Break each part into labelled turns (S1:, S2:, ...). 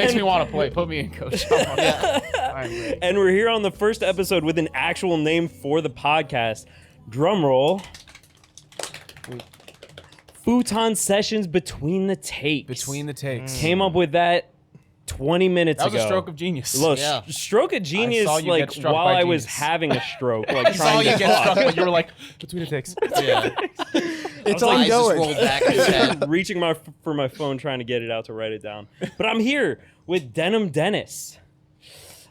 S1: makes me want to play. Put me in, coach.
S2: And we're here on the first episode with an actual name for the podcast. Drum roll. Futon Sessions Between the Takes.
S1: Between the takes.
S2: Came up with that 20 minutes ago.
S1: That was a stroke of genius.
S2: Look, stroke of genius, like, while I was having a stroke. Like,
S1: I saw you get struck, but you were like, between the takes.
S3: Yeah.
S4: It's
S3: Eyes just
S4: ongoing.
S3: rolled back in his head.
S2: Reaching for my phone, trying to get it out to write it down. But I'm here with Denim Dennis.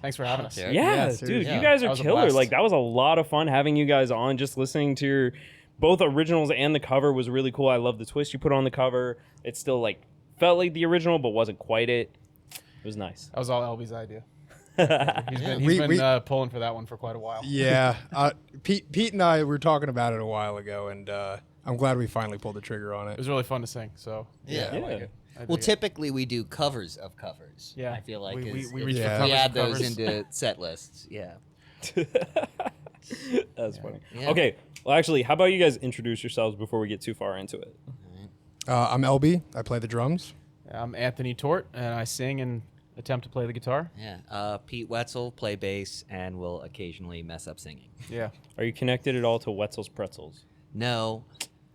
S1: Thanks for having us.
S3: Yeah.
S2: Yeah, dude,
S4: seriously.
S2: you guys
S1: That
S2: are
S1: was a
S2: killer.
S1: blast.
S2: Like, that was a lot of fun having you guys on. Just listening to your both originals and the cover was really cool. I love the twist you put on the cover. It still like felt like the original, but wasn't quite it. It was nice.
S1: That was all Elby's idea. He's been pulling for that one for quite a while.
S4: Yeah. Pete and I were talking about it a while ago, and I'm glad we finally pulled the trigger on
S1: It
S4: it.
S1: was really fun to sing. So
S3: Yeah.
S1: I like it. I
S3: Well,
S1: dig it.
S3: typically we do covers of covers.
S1: Yeah.
S3: I feel like
S1: we
S3: is-
S1: reach
S4: Yeah.
S1: for
S3: we
S1: covers
S3: add
S1: of
S3: those
S1: covers.
S3: into set lists. Yeah.
S2: That's funny.
S3: Yeah.
S2: Okay, well, actually, how about you guys introduce yourselves before we get too far into it?
S4: I'm Elby. I play the drums.
S1: I'm Anthony Tort, and I sing and attempt to play the guitar.
S3: Yeah. Pete Wetzel, play bass, and will occasionally mess up singing.
S1: Yeah.
S2: Are you connected at all to Wetzel's Pretzels?
S3: No.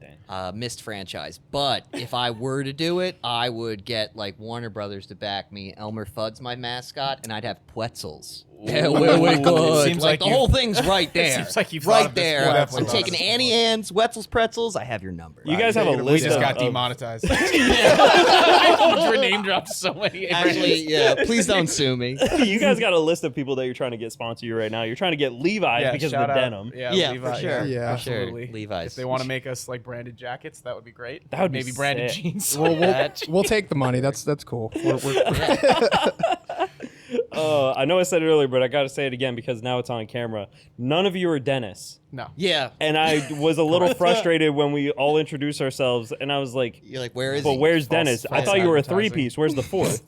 S2: Dang.
S3: Missed franchise. But if I were to do it, I would get like Warner Brothers to back me. Elmer Fudd's my mascot, and I'd have Pretzels. Yeah, we're good.
S1: Seems
S3: like
S1: like
S3: the
S1: you-
S3: whole thing's right there.
S1: Seems like you've thought
S3: right
S1: of this
S3: there.
S1: before.
S3: I'm
S1: Definitely
S3: taking
S1: thought of this
S3: Annie Ann's, Wetzel's Pretzels. I have your number.
S2: You guys have a
S1: We
S2: list
S1: just
S2: of,
S1: got
S2: of-
S1: demonetized. Your name dropped so many.
S3: Actually, yeah. Please don't sue me.
S2: you guys got a list of people that you're trying to get sponsor you right now. You're trying to get Levi's because of
S1: shout
S2: the
S1: out.
S2: denim.
S3: Yeah,
S1: Levi,
S3: for sure.
S4: Yeah.
S1: absolutely.
S3: Sure, Levi's.
S1: If they want to make us like branded jackets, that would be great.
S2: That would be
S1: maybe branded
S2: sick.
S1: jeans.
S4: We'll take the money. That's cool.
S2: I know I said it earlier, but I got to say it again because now it's on camera. None of you are Dennis.
S1: No.
S3: Yeah.
S2: And I was a little frustrated when we all introduced ourselves, and I was like,
S3: You're like, where is
S2: but
S3: he?
S2: where's
S1: False-
S2: Dennis? I
S1: false
S2: thought you were a
S1: advertising.
S2: three-piece. Where's the fourth?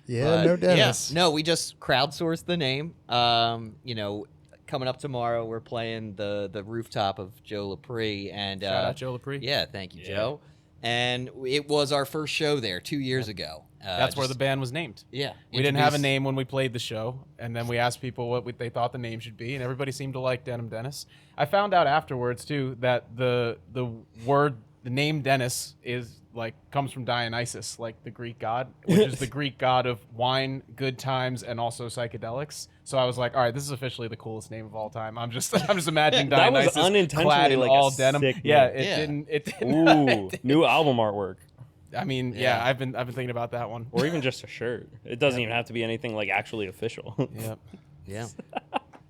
S4: Yeah, no Dennis.
S3: Yeah. No, we just crowdsourced the name. Coming up tomorrow, we're playing the rooftop of Joe Lepre. And,
S1: Shout out Joe Lepre.
S3: Yeah, thank you, Joe. And it was our first show there 2 years ago.
S1: That's where the band was named.
S3: Yeah.
S1: We didn't have a
S3: introduced-
S1: name when we played the show, and then we asked people what they thought the name should be, and everybody seemed to like Denim Dennis. I found out afterwards too that the name Dennis is like comes from Dionysus, like the Greek god, which is the Greek god of wine, good times, and also psychedelics. So I was like, all right, this is officially the coolest name of all time. I'm just imagining
S2: That was
S1: Dionysus
S2: unintentionally
S1: clad in
S2: like a
S1: all denim.
S2: sick
S1: Yeah,
S2: name.
S1: it didn't.
S2: Ooh, new album artwork.
S1: I mean,
S3: Yeah.
S1: I've been thinking about that one.
S2: Or even just a shirt. It doesn't even have to be anything like actually official.
S1: Yep.
S3: Yeah.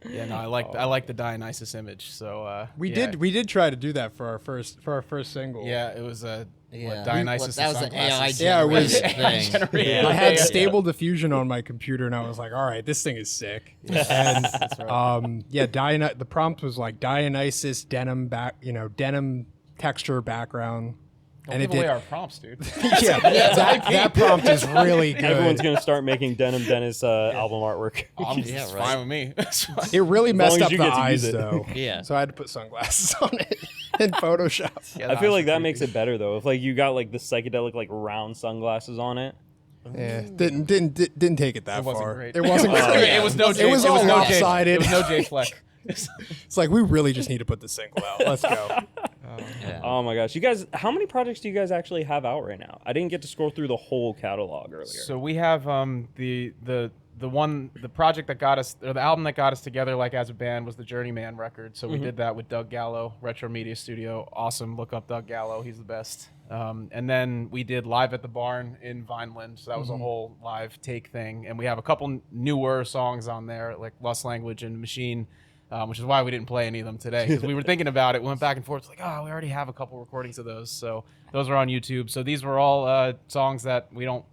S1: Yeah, no, I like the Dionysus image. So
S4: We
S1: yeah.
S4: did try to do that for our first single.
S1: Yeah, it was a
S3: Yeah.
S1: Dionysus.
S3: That was an AI
S1: sunglasses.
S4: Yeah, it was-
S3: generated thing.
S1: generated.
S4: I had
S1: Yeah.
S4: Stable Diffusion on my computer, and I was like, "All right, this thing is sick." And the prompt was like Dionysus denim denim texture background,
S1: Don't
S4: and it
S1: give away
S4: did.
S1: our prompts, dude.
S4: that prompt is really good.
S2: Everyone's going to start making Denim Dennis album artwork.
S1: It's
S3: right.
S1: fine with me. It's fine.
S4: It really messed
S2: as
S4: up
S2: you
S4: the
S2: get to use
S4: eyes,
S2: it.
S4: though.
S3: Yeah.
S4: So I had to put sunglasses on it in Photoshop.
S1: Yeah,
S2: I feel
S1: the
S2: like
S1: eyes
S2: that
S1: are
S2: makes
S1: creepy.
S2: it better though. If like you got like the psychedelic like round sunglasses on it.
S4: Yeah, didn't take it that
S1: It wasn't
S4: far.
S1: great.
S4: It wasn't
S2: Oh,
S4: great.
S1: It was no.
S4: It was all
S1: no
S4: lopsided.
S1: It was no J Fleck.
S4: It's like we really just need to put the single out. Let's go.
S3: Yeah.
S2: Oh my gosh, you guys! How many projects do you guys actually have out right now? I didn't get to scroll through the whole catalog earlier.
S1: So we have the project that got us, or the album that got us together like as a band was the Journeyman record. So we did that with Doug Gallo, Retro Media Studio. Awesome. Look up Doug Gallo. He's the best. And then we did Live at the Barn in Vineland. So that was a whole live take thing. And we have a couple newer songs on there, like Lust Language and Machine, which is why we didn't play any of them today. Because we were thinking about it. We went back and forth. It's like, oh, we already have a couple recordings of those. So those are on YouTube. So these were all songs that we don't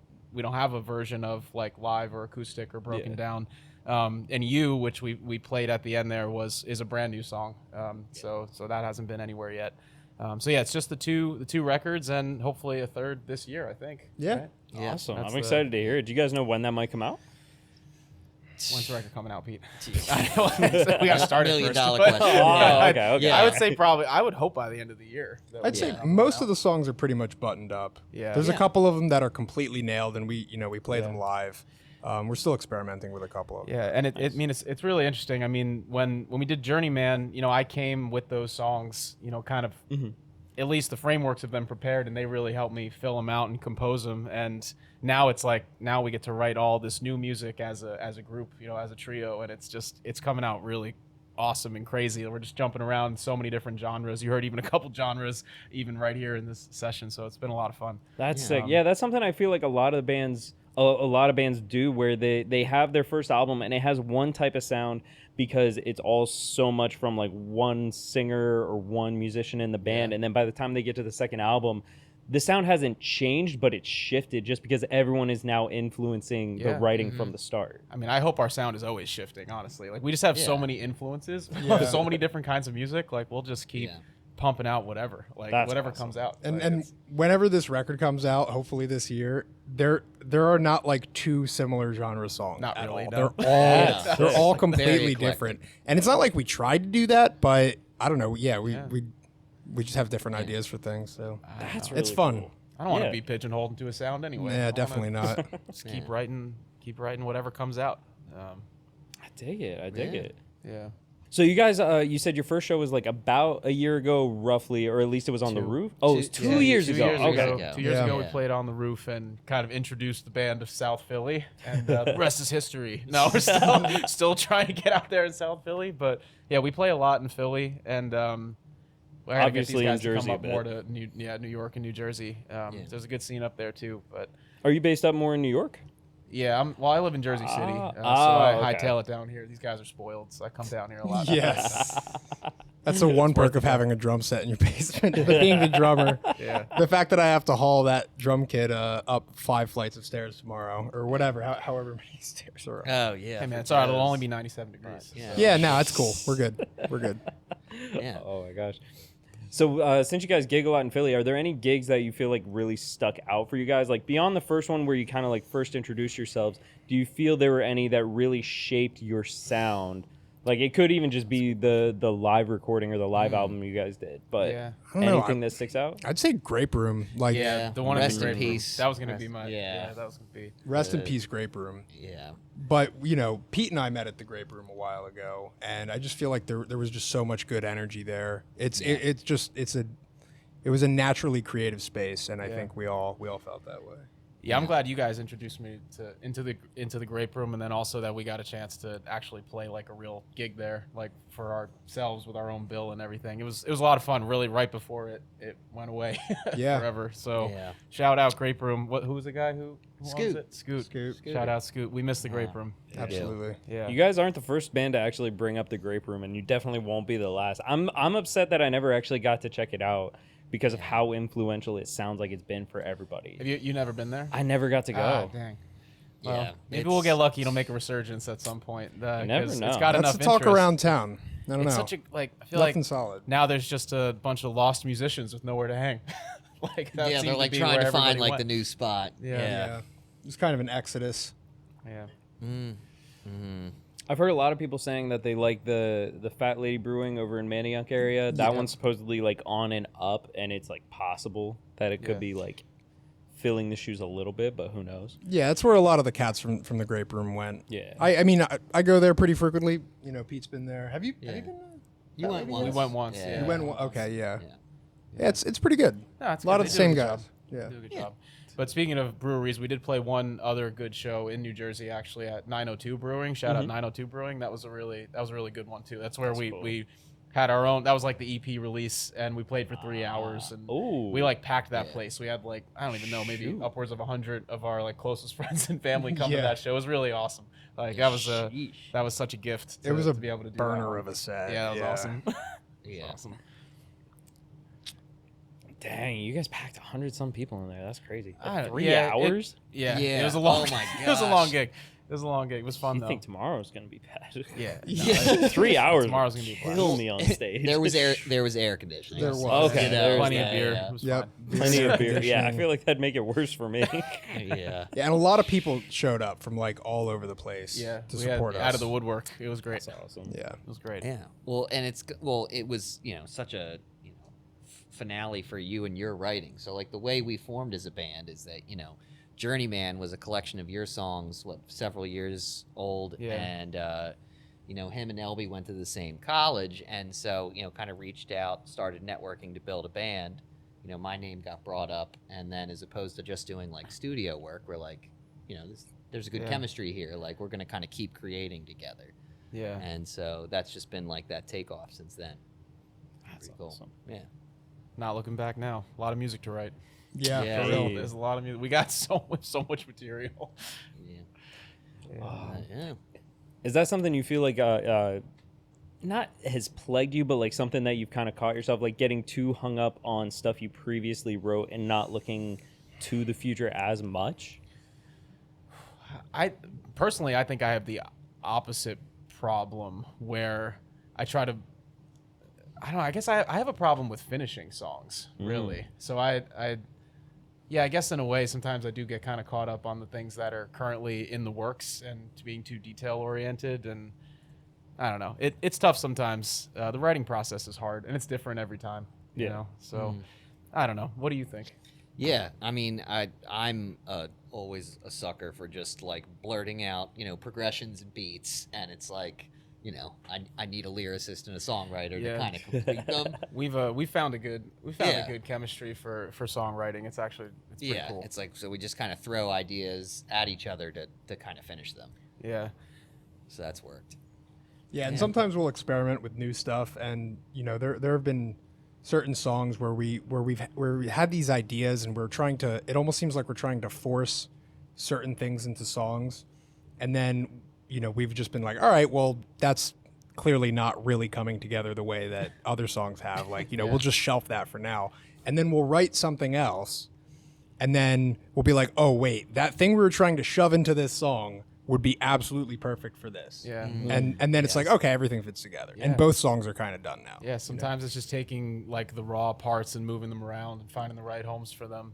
S1: have a version of like live or acoustic or broken down. And You, which we played at the end there, is a brand new song. So that hasn't been anywhere yet. So yeah, it's just the two records and hopefully a third this year, I think.
S4: Yeah.
S1: Right?
S3: Yeah.
S2: awesome!
S1: That's
S2: I'm excited to hear it. Do you guys know when that might come out?
S1: When's the record coming out, Pete?
S3: Jeez.
S1: We got to start it
S3: $1 million
S1: first.
S3: question.
S2: Oh, okay.
S3: Yeah.
S1: I would say probably. I would hope by the end of the year.
S4: I'd say most of the songs are pretty much buttoned up.
S1: Yeah.
S4: There's a
S3: Yeah.
S4: couple of them that are completely nailed, and we play
S1: Yeah.
S4: them live. We're still experimenting with a couple of them.
S1: Yeah, and it's really interesting. I mean, when we did Journeyman, I came with those songs, kind of. At least the frameworks have been prepared, and they really helped me fill them out and compose them. And now it's like we get to write all this new music as a group, as a trio, and it's coming out really awesome and crazy. We're just jumping around so many different genres. You heard even a couple genres even right here in this session, so it's been a lot of fun.
S2: That's sick. Yeah, that's something I feel like a lot of bands do, where they have their first album and it has one type of sound because it's all so much from like one singer or one musician in the band, and then by the time they get to the second album, the sound hasn't changed, but it's shifted just because everyone is now influencing the writing from the start.
S1: I mean, I hope our sound is always shifting, honestly. Like, we just have so many influences, so many different kinds of music. Like, we'll just keep pumping out whatever,
S2: That's
S1: whatever
S2: awesome.
S1: comes out.
S4: And
S1: Like,
S4: and whenever this record comes out, hopefully this year, there are not like two similar genre songs.
S1: Not
S4: at
S1: really,
S4: all.
S1: no.
S4: They're all
S3: Very
S4: completely
S3: eclectic.
S4: different. And it's not like we tried to do that, but I don't know. Yeah, we just have different ideas for things. So
S2: That's
S4: it's
S2: really
S4: fun.
S2: cool.
S1: I don't want to
S2: Yeah.
S1: be pigeonholed into a sound anyway. I
S4: Yeah,
S1: wanna
S4: definitely not.
S1: Just keep writing whatever comes out.
S2: I dig it.
S1: Yeah.
S2: So you guys, you said your first show was like about a year ago, roughly, or at least it was on the roof. Oh, it was 2 years ago. Okay.
S1: 2 years ago, we
S3: Yeah.
S1: played on the roof and kind of introduced the band to South Philly, and the rest is history. No, we're still trying to get out there in South Philly, but yeah, we play a lot in Philly, and I gotta get these
S2: Obviously in
S1: guys to
S2: Jersey
S1: come
S2: a
S1: up
S2: bit.
S1: more to New York and New Jersey. There's a good scene up there too, but.
S2: Are you based up more in New York?
S1: Yeah, I live in Jersey City, so I hightail it down here. These guys are spoiled, so I come down here a lot.
S4: Yes. That's the one perk of having a drum set in your basement, being the drummer.
S1: Yeah.
S4: The fact that I have to haul that drum kit up 5 flights of stairs tomorrow, or whatever, however many stairs are up.
S3: Oh yeah.
S1: Hey man, it's all right. It'll only be 97 degrees.
S3: Yeah.
S4: Yeah, no, it's cool. We're good. We're good.
S3: Yeah.
S2: Oh my gosh. So since you guys gig a lot in Philly, are there any gigs that you feel like really stuck out for you guys? Like beyond the first one where you kind of like first introduced yourselves, do you feel there were any that really shaped your sound? Like it could even just be the live recording or the live album you guys did, but
S1: Yeah.
S4: I don't know.
S2: anything that sticks out?
S4: I'd say Grape Room. Like,
S3: Yeah.
S1: The one
S3: Rest
S1: in the
S3: in
S1: Grape Room.
S3: peace.
S1: That was gonna be my.
S3: Yeah.
S1: Yeah, that was gonna be.
S4: rest in peace, Grape Room.
S3: Yeah.
S4: But, Pete and I met at the Grape Room a while ago, and I just feel like there was just so much good energy there. It was a naturally creative space, and I think we all felt that way.
S1: Yeah, I'm glad you guys introduced me into the Grape Room, and then also that we got a chance to actually play like a real gig there, like for ourselves with our own bill and everything. It was a lot of fun, really, right before it went away
S4: Yeah.
S1: forever. So
S3: Yeah.
S1: shout out Grape Room. Who was the guy who owns
S3: Scoot.
S1: it? Scoot.
S4: Scoot.
S1: Shout out Scoot. We missed the Grape
S3: Yeah.
S1: Room.
S4: Absolutely.
S1: Yeah.
S2: You guys aren't the first band to actually bring up the Grape Room, and you definitely won't be the last. I'm upset that I never actually got to check it out because of how influential it sounds like it's been for everybody.
S1: Have you never been there?
S2: I never got to go.
S1: Ah, dang. Well,
S3: Yeah.
S1: maybe we'll get lucky. It'll make a resurgence at some point.
S2: never
S1: 'Cause
S2: know.
S1: It's got
S4: That's
S1: enough
S4: the talk
S1: interest.
S4: around town. I don't
S1: It's
S4: know.
S1: such a I feel
S4: Nothing
S1: like
S4: solid.
S1: now there's just a bunch of lost musicians with nowhere to hang. That
S3: Yeah,
S1: seemed
S3: they're like
S1: be
S3: trying
S1: where
S3: to find
S1: everybody
S3: like the
S1: went.
S3: new spot.
S1: Yeah.
S4: Yeah. It's kind of an exodus.
S1: Yeah.
S2: I've heard a lot of people saying that they like the Fat Lady Brewing over in Manayunk area. That one's supposedly like on and up, and it's like possible that it could
S1: Yeah.
S2: be like filling the shoes a little bit, but who knows?
S4: Yeah, that's where a lot of the cats from the Grape Room went.
S2: Yeah.
S4: I mean, I go there pretty frequently. Pete's been there. Have you been there?
S3: You went once.
S1: We went once. Yeah.
S4: You went. Okay, yeah.
S3: Yeah.
S4: Yeah, it's pretty good.
S1: No, it's
S4: A lot
S1: good.
S4: of
S1: They
S4: the
S1: do a
S4: same
S1: good
S4: guys.
S1: job.
S4: Yeah.
S1: They do a good job. But speaking of breweries, we did play one other good show in New Jersey, actually at 902 Brewing. Shout out 902 Brewing. That was a really good one too. That's where
S2: cool.
S1: we had our own. That was like the EP release, and we played for 3 hours, and
S2: Ooh.
S1: we like packed that place. We had like I don't even know, maybe upwards of 100 of our like closest friends and family come to
S4: Yeah.
S1: that show. It was really awesome. Like that was
S2: Sheesh.
S1: such a gift.
S4: It was a
S1: to be able to do
S4: burner
S1: that.
S4: of a set.
S1: Yeah, that was awesome.
S3: Yeah.
S1: Awesome.
S2: Dang, you guys packed 100-some people in there. That's crazy.
S1: I don't-
S2: 3
S1: yeah,
S2: hours?
S1: It was a long.
S3: Oh my
S1: It was a long
S3: gosh.
S1: gig. It was a long gig. It was fun
S2: You
S1: though.
S2: think tomorrow's gonna be bad?
S1: Yeah.
S3: Yeah.
S2: 3 hours.
S1: Tomorrow's
S2: would
S1: gonna be a blast.
S2: kill me on stage.
S3: There was air conditioning.
S4: There
S3: so,
S4: was.
S2: Okay,
S3: you know,
S2: there's
S1: Plenty
S2: that,
S1: of beer.
S3: Yeah.
S1: It was
S4: Yep.
S1: fun.
S2: Plenty
S4: Air
S2: of beer. Yeah, I
S4: conditioning.
S2: feel like that'd make it worse for me.
S3: Yeah.
S4: Yeah, and a lot of people showed up from like all over the place
S1: Yeah.
S4: to
S1: We had
S4: support us.
S1: out of the woodwork. It was great.
S2: That's awesome.
S4: Yeah.
S1: It was great.
S3: Yeah. Well, and it was, such a, finale for you and your writing. So like the way we formed as a band is that, Journeyman was a collection of your songs, several years old,
S1: Yeah.
S3: and him and Elby went to the same college, and so kind of reached out, started networking to build a band. My name got brought up, and then as opposed to just doing like studio work, we're like, there's a good
S1: Yeah.
S3: chemistry here. Like we're gonna kind of keep creating together,
S1: Yeah.
S3: and so that's just been like that takeoff since then.
S2: That's
S3: Pretty cool.
S2: awesome.
S3: Yeah.
S1: Not looking back now. A lot of music to write.
S4: Yeah,
S3: Yeah,
S4: for
S1: For
S4: real.
S1: real. There's a lot of music. We got so much material.
S3: Yeah. Yeah.
S2: Is that something you feel like not has plagued you, but like something that you've kind of caught yourself like getting too hung up on stuff you previously wrote and not looking to the future as much?
S1: I personally, I think I have the opposite problem where I try to. I don't know. I guess I have a problem with finishing songs, really. So I guess in a way, sometimes I do get kind of caught up on the things that are currently in the works and being too detail oriented, and I don't know. It's tough sometimes. The writing process is hard, and it's different every time. You
S2: Yeah.
S1: know. So I don't know. What do you think?
S3: Yeah, I mean, I'm always a sucker for just like blurting out, progressions and beats, and it's like, I need a lyricist and a songwriter
S1: Yeah.
S3: to kind of complete them.
S1: We found a good
S3: Yeah.
S1: a good chemistry for songwriting. It's pretty
S3: Yeah,
S1: cool.
S3: it's like so we just kind of throw ideas at each other to kind of finish them.
S1: Yeah.
S3: So that's worked.
S4: Yeah, and
S3: Yeah.
S4: sometimes we'll experiment with new stuff, and there have been certain songs where we had these ideas, and we're trying to. It almost seems like we're trying to force certain things into songs, and then we've just been like, all right, well, that's clearly not really coming together the way that other songs have. Like, we'll just shelf that for now, and then we'll write something else, and then we'll be like, oh wait, that thing we were trying to shove into this song would be absolutely perfect for this.
S1: Yeah.
S4: And then it's like, okay, everything fits together.
S1: Yeah.
S4: And both songs are kind of done now.
S1: Yeah, sometimes it's just taking like the raw parts and moving them around and finding the right homes for them.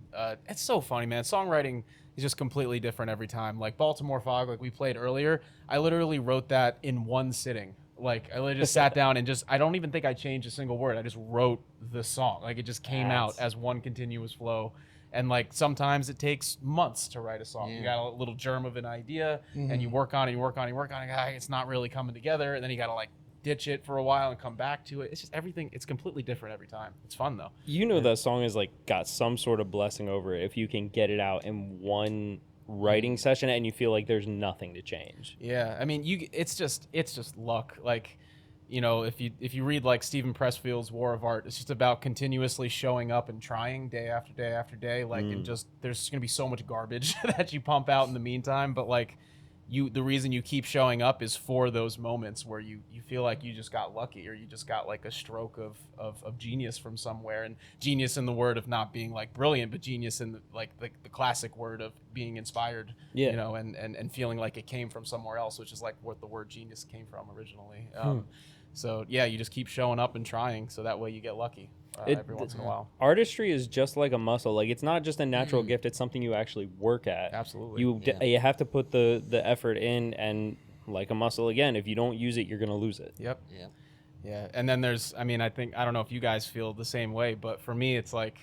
S1: It's so funny, man. Songwriting is just completely different every time. Like Baltimore Fog, like we played earlier, I literally wrote that in one sitting. Like I literally just sat down and I don't even think I changed a single word. I just wrote the song. Like it just came out as one continuous flow. And like sometimes it takes months to write a song. You got a little germ of an idea and you work on it, it's not really coming together. And then you got to like ditch it for a while and come back to it. It's just everything. It's completely different every time. It's fun though.
S2: That song is like got some sort of blessing over it if you can get it out in one writing session and you feel like there's nothing to change.
S1: Yeah. I mean, it's just luck. Like, if you read like Stephen Pressfield's War of Art, it's just about continuously showing up and trying day after day after day. Like, and just there's gonna be so much garbage that you pump out in the meantime. But like, the reason you keep showing up is for those moments where you feel like you just got lucky or you just got like a stroke of genius from somewhere. And genius in the word of not being like brilliant, but genius in the classic word of being inspired.
S2: Yeah.
S1: And feeling like it came from somewhere else, which is like what the word genius came from originally. So yeah, you just keep showing up and trying, so that way you get lucky every once in a while.
S2: Artistry is just like a muscle. Like it's not just a natural gift; it's something you actually work at.
S1: Absolutely.
S2: You have to put the effort in, and like a muscle again, if you don't use it, you're gonna lose it.
S1: Yep.
S3: Yeah.
S1: Yeah. And then I don't know if you guys feel the same way, but for me, it's like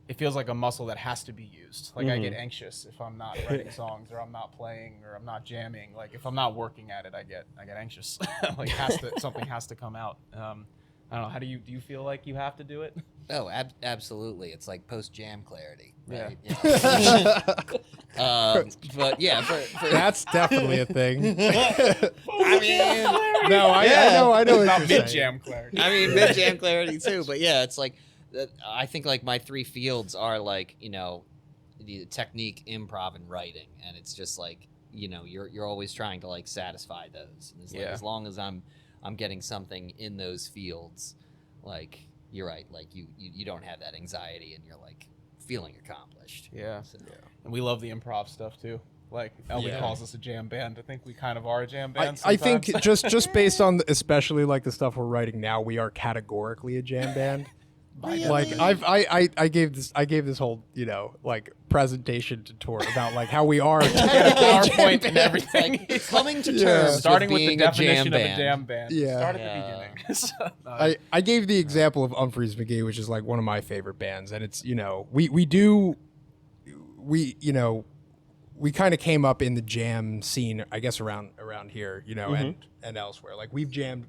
S1: it feels like a muscle that has to be used. Like I get anxious if I'm not writing songs or I'm not playing or I'm not jamming. Like if I'm not working at it, I get anxious. Like something has to come out. I don't know. How do you feel like you have to do it?
S3: Oh, absolutely. It's like post jam clarity, right?
S1: Yeah.
S3: But yeah, for
S4: That's definitely a thing.
S3: I mean,
S4: No, I know what
S1: About
S4: you're
S1: mid
S4: saying.
S1: jam clarity.
S3: I mean, mid jam clarity too. But yeah, it's like I think like my three fields are like the technique, improv, and writing, and it's just like you're always trying to like satisfy those. And it's like,
S1: Yeah.
S3: as long as I'm getting something in those fields, like you're right. Like you don't have that anxiety, and you're like feeling accomplished.
S1: Yeah.
S3: So,
S1: And we love the improv stuff too. Like Elby
S4: Yeah.
S1: calls us a jam band. I think we kind of are a jam band.
S4: I think
S1: sometimes.
S4: just based on especially like the stuff we're writing now, we are categorically a jam band. Like I gave this whole like presentation to tour about like how we are
S1: PowerPoint and everything.
S3: like coming to
S4: Yeah.
S3: terms
S1: Starting with
S3: being
S1: the definition
S3: a jam
S1: of a
S3: band.
S1: jam band.
S4: Yeah.
S1: Start at
S3: Yeah.
S1: the beginning. So, no,
S4: I gave the example of Humphreys McGee, which is like one of my favorite bands, and it's we kind of came up in the jam scene, I guess around here, and elsewhere. Like we've jammed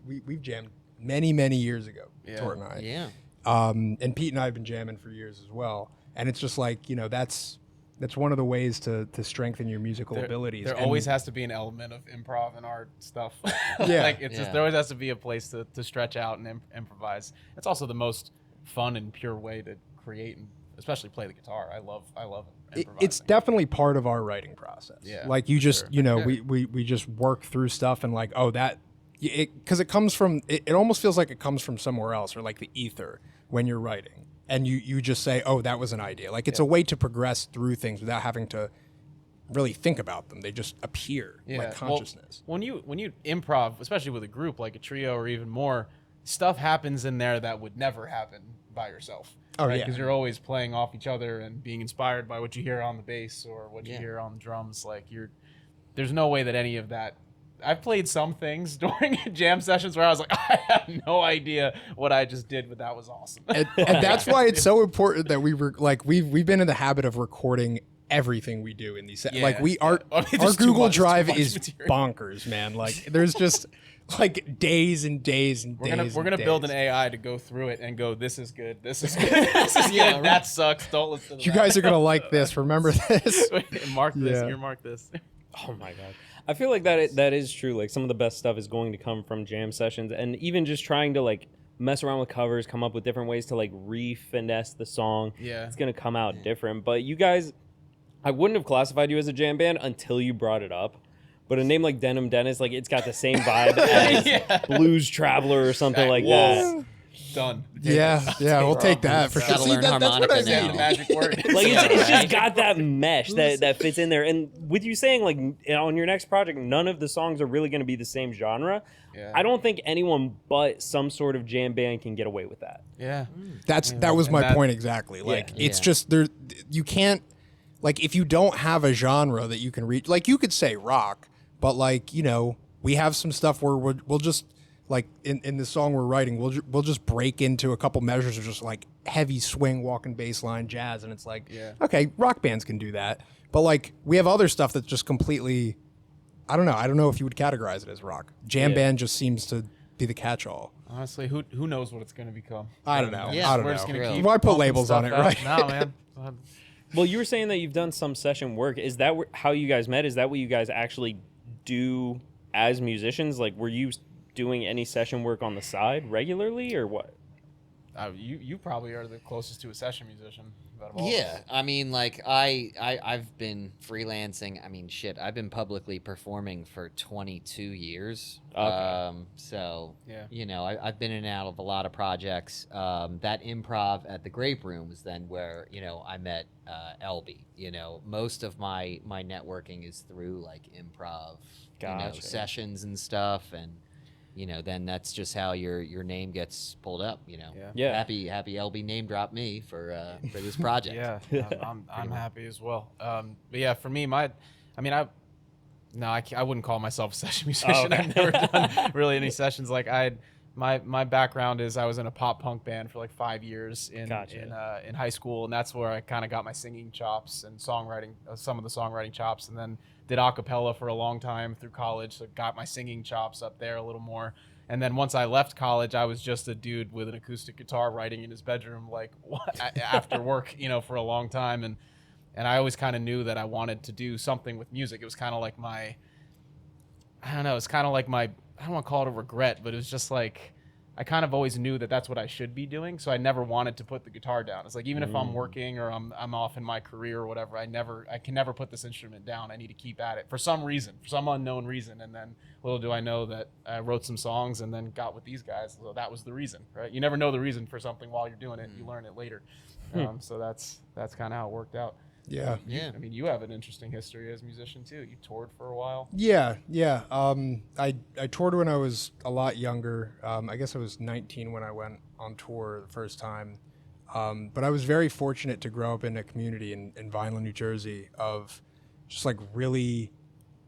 S4: many years ago,
S1: Yeah.
S4: Tor and I.
S3: Yeah.
S4: And Pete and I have been jamming for years as well. And it's just like, that's one of the ways to strengthen your musical abilities.
S1: There
S4: And
S1: always has to be an element of improv in our stuff.
S4: Yeah.
S1: Like it's just
S3: Yeah.
S1: there always has to be a place to stretch out and improvise. It's also the most fun and pure way to create and especially play the guitar. I love improvising.
S4: it's definitely part of our writing process.
S1: Yeah,
S4: Like you just,
S1: sure.
S4: we just work through stuff and like, because it comes from, it almost feels like it comes from somewhere else or like the ether when you're writing. And you just say, oh, that was an idea. Like it's a way to progress through things without having to really think about them. They just appear like consciousness.
S1: Well, when you improv, especially with a group like a trio or even more, stuff happens in there that would never happen by yourself.
S4: Oh,
S1: right?
S4: yeah.
S1: Because you're always playing off each other and being inspired by what you hear on the bass or what you
S3: Yeah.
S1: hear on the drums. Like there's no way that any of that. I've played some things during jam sessions where I was like, I have no idea what I just did, but that was awesome.
S4: And that's why it's so important that we've been in the habit of recording everything we do in these
S1: Yeah,
S4: like
S1: yeah.
S4: our
S1: I mean,
S4: our
S1: there's too
S4: Google
S1: much
S4: Drive is
S1: material.
S4: bonkers, man. Like there's just like days and days and days.
S1: We're gonna
S4: and
S1: build
S4: days.
S1: an AI to go through it and go, this is good, this is good, this is
S3: Yeah,
S1: good,
S3: right.
S1: that sucks. Don't listen to
S4: You
S1: that.
S4: guys are gonna like this. Remember this.
S1: Mark this.
S4: Yeah.
S1: You mark this.
S2: Oh my god. I feel like that is true. Like some of the best stuff is going to come from jam sessions, and even just trying to like mess around with covers, come up with different ways to like re-finesse the song.
S1: Yeah.
S2: It's gonna come out different. But you guys, I wouldn't have classified you as a jam band until you brought it up. But a name like Denim Dennis, like it's got the same vibe as
S1: Yeah.
S2: Blues Traveler or something like that.
S1: Done.
S4: Yeah, we'll take that for sure.
S3: Gotta learn
S4: that's what
S3: harmonica
S4: I
S3: now.
S1: The
S4: mean.
S1: magic word.
S2: Like it's
S3: right?
S2: just got that mesh that fits in there. And with you saying like on your next project, none of the songs are really going to be the same genre.
S1: Yeah.
S2: I don't think anyone but some sort of jam band can get away with that.
S1: Yeah.
S4: That was
S1: and
S4: my
S1: that-
S4: point exactly. Like it's
S3: Yeah.
S4: just there. You can't like if you don't have a genre that you can reach. Like you could say rock, but like we have some stuff where we'll just like in the song we're writing, we'll just break into a couple measures of just like heavy swing, walking bass line, jazz, and it's like okay, rock bands can do that, but like we have other stuff that's just completely. I don't know if you would categorize it as rock. Jam band just seems to be the catch-all.
S1: Honestly, who knows what it's gonna become?
S4: I don't know.
S3: Yeah,
S4: I don't
S1: We're
S4: know.
S1: just gonna
S3: Real.
S1: keep
S4: Why put
S1: pumping
S4: labels on
S1: stuff
S4: it,
S1: out.
S4: right?
S1: No, man.
S2: Well, you were saying that you've done some session work. Is that how you guys met? Is that what you guys actually do as musicians? Like, were you doing any session work on the side regularly, or what?
S1: You probably are the closest to a session musician out of all of
S3: Yeah,
S1: us.
S3: I mean, like I've been freelancing. I mean, shit, I've been publicly performing for 22 years.
S2: Okay.
S3: So
S1: Yeah.
S3: I've been in and out of a lot of projects. That improv at the Grape Room was then where I met Elby. Most of my networking is through like improv,
S2: Gotcha.
S3: sessions and stuff, and then that's just how your name gets pulled up.
S2: Yeah.
S3: Happy Elby name dropped me for this project.
S1: Yeah, I'm happy as well. But yeah, for me, I wouldn't call myself a session musician.
S2: okay.
S1: I've never done really any sessions. Like my background is I was in a pop punk band for like 5 years in high school, and that's where I kind of got my singing chops and songwriting, some of the songwriting chops, and then did a cappella for a long time through college, so got my singing chops up there a little more. And then once I left college, I was just a dude with an acoustic guitar writing in his bedroom, like after work, for a long time. And I always kind of knew that I wanted to do something with music. It was kind of like I don't want to call it a regret, but it was just like, I kind of always knew that that's what I should be doing. So I never wanted to put the guitar down. It's like, even if I'm working or I'm off in my career or whatever, I can never put this instrument down. I need to keep at it for some reason, for some unknown reason. And then little do I know that I wrote some songs and then got with these guys. So that was the reason, right? You never know the reason for something while you're doing it. You learn it later. So that's kind of how it worked out.
S4: Yeah.
S3: Yeah.
S1: I mean, you have an interesting history as a musician too. You toured for a while.
S4: Yeah. I toured when I was a lot younger. I guess I was 19 when I went on tour the first time. But I was very fortunate to grow up in a community in Vineland, New Jersey, of just like really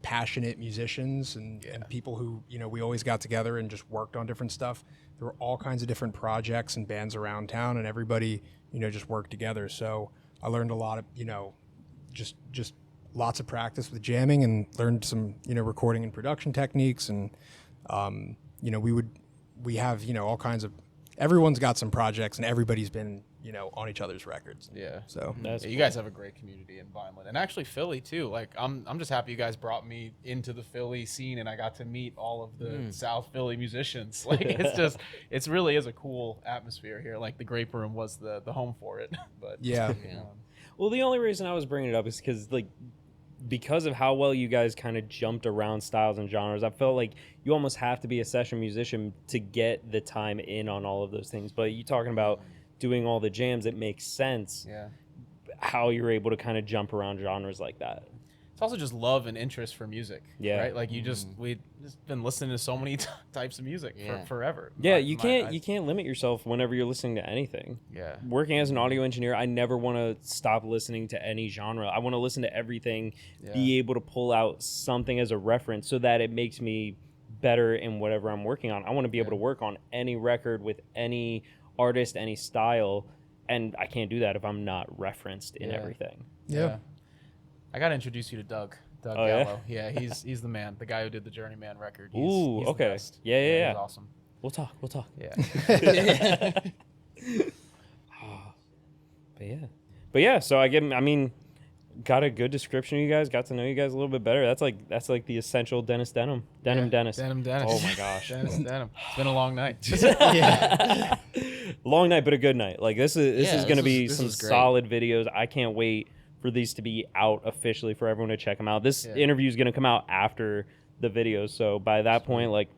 S4: passionate musicians and people who, you know, we always got together and just worked on different stuff. There were all kinds of different projects and bands around town, and everybody, you know, just worked together. So I learned a lot of, you know, just lots of practice with jamming, and learned some, you know, recording and production techniques. And, you know, we have, you know, all kinds of, everyone's got some projects, and everybody's been, you know, on each other's records.
S1: Yeah.
S4: So
S1: You guys have a great community in Vineland, and actually Philly too. Like I'm just happy you guys brought me into the Philly scene, and I got to meet all of the South Philly musicians. Like it's really is a cool atmosphere here. Like the Grape Room was the home for it. But
S4: yeah.
S2: Well, the only reason I was bringing it up is because of how well you guys kind of jumped around styles and genres. I felt like you almost have to be a session musician to get the time in on all of those things. But you talking about doing all the jams, it makes sense how you're able to kind of jump around genres like that.
S1: It's also just love and interest for music.
S2: Yeah.
S1: Right? Like we've just been listening to so many types of music for forever.
S2: Yeah, you can't limit yourself whenever you're listening to anything.
S1: Yeah.
S2: Working as an audio engineer, I never want to stop listening to any genre. I want to listen to everything, be able to pull out something as a reference so that it makes me better in whatever I'm working on. I want to be able to work on any record with any artist, any style, and I can't do that if I'm not referenced in everything.
S4: Yeah.
S1: I got to introduce you to Doug Gallo. Yeah, he's the man, the guy who did the Journeyman record. He's
S2: okay.
S1: The best.
S2: Yeah.
S1: He's awesome.
S2: We'll talk.
S1: Yeah.
S2: But yeah, so got a good description of you guys, got to know you guys a little bit better. That's like the essential Denim Dennis.
S1: Denim Dennis.
S2: Oh my gosh.
S1: Dennis Denim. It's been a long night.
S2: Long night, but a good night. Like this is going to be
S3: this
S2: some
S3: was great.
S2: solid videos. I can't wait for these to be out officially for everyone to check them out. This interview is going to come out after the videos, so by that point, like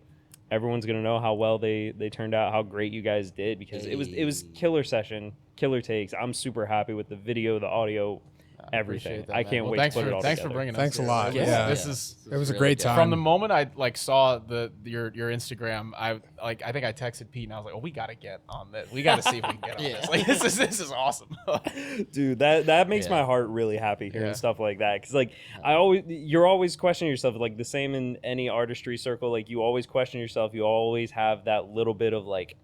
S2: everyone's going to know how well they turned out, how great you guys did, because it was killer session, killer takes. I'm super happy with the video, the audio, everything.
S1: That,
S2: I can't
S1: well,
S2: wait to put it all
S1: thanks
S2: together.
S1: for bringing us.
S4: Thanks a
S1: here.
S4: lot.
S1: Yeah.
S4: It was a
S3: really
S4: great
S3: good.
S4: time.
S1: From the moment I saw your Instagram, I think I texted Pete and I was like, "Oh, we got to get on this. We got to see if we can get on this. Like this is awesome."
S2: Dude, that makes my heart really happy hearing stuff like that, because like you're always questioning yourself, like the same in any artistry circle. Like you always question yourself. You always have that little bit of like,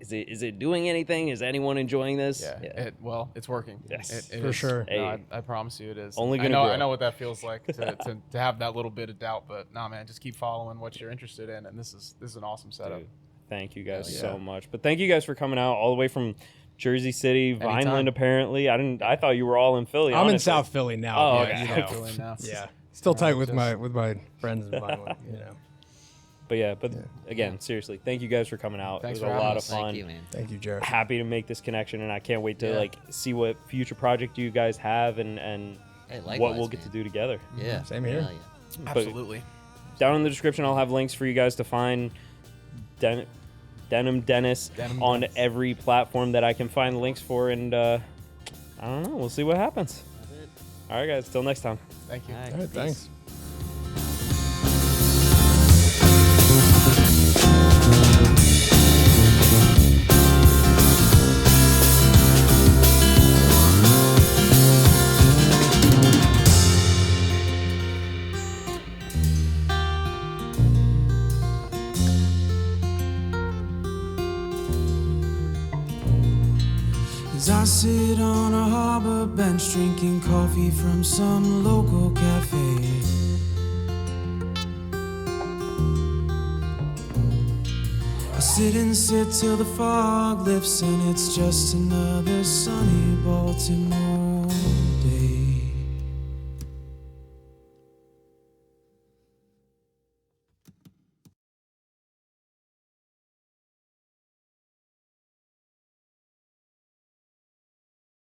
S2: is it doing anything? Is anyone enjoying this?
S1: Yeah. It's working.
S2: Yes,
S1: it
S4: for
S1: is.
S4: sure.
S1: No, I promise you, it is.
S2: Only
S1: I
S2: gonna
S1: know.
S2: grow.
S1: I know what that feels like to have that little bit of doubt, but nah, man, just keep following what you're interested in, and this is an awesome setup.
S2: Dude, thank you guys
S1: Hell yeah.
S2: so much. But thank you guys for coming out all the way from Jersey City, Vineland. Apparently, I thought you were all in Philly.
S4: I'm in
S2: honestly.
S4: South Philly now.
S2: Oh,
S4: but,
S2: okay.
S4: you know,
S1: Feeling now.
S4: yeah. Still tight with my friends in Vineland, you know.
S2: But again, seriously, thank you guys for coming out.
S1: Thanks
S2: it
S1: for
S2: was a
S1: having
S2: lot of
S1: us.
S2: fun.
S3: Thank you, man.
S4: Thank you, Jared.
S2: Happy to make this connection, and I can't wait to like see what future project you guys have and
S3: Hey,
S2: what
S3: likewise,
S2: we'll get to
S3: man.
S2: do together.
S3: Yeah.
S4: Same here.
S3: Hell yeah.
S2: But
S1: Absolutely.
S2: down in the description, I'll have links for you guys to find Denim Dennis
S1: Denim
S2: on
S1: Dennis.
S2: every platform that I can find links for, and I don't know. We'll see what happens.
S3: That's it.
S2: All right, guys. Till next time.
S1: Thank you.
S3: All right,
S4: All right,
S3: peace.
S4: thanks.
S5: As I sit on a harbor bench drinking coffee from some local cafe, I sit and sit till the fog lifts and it's just another sunny Baltimore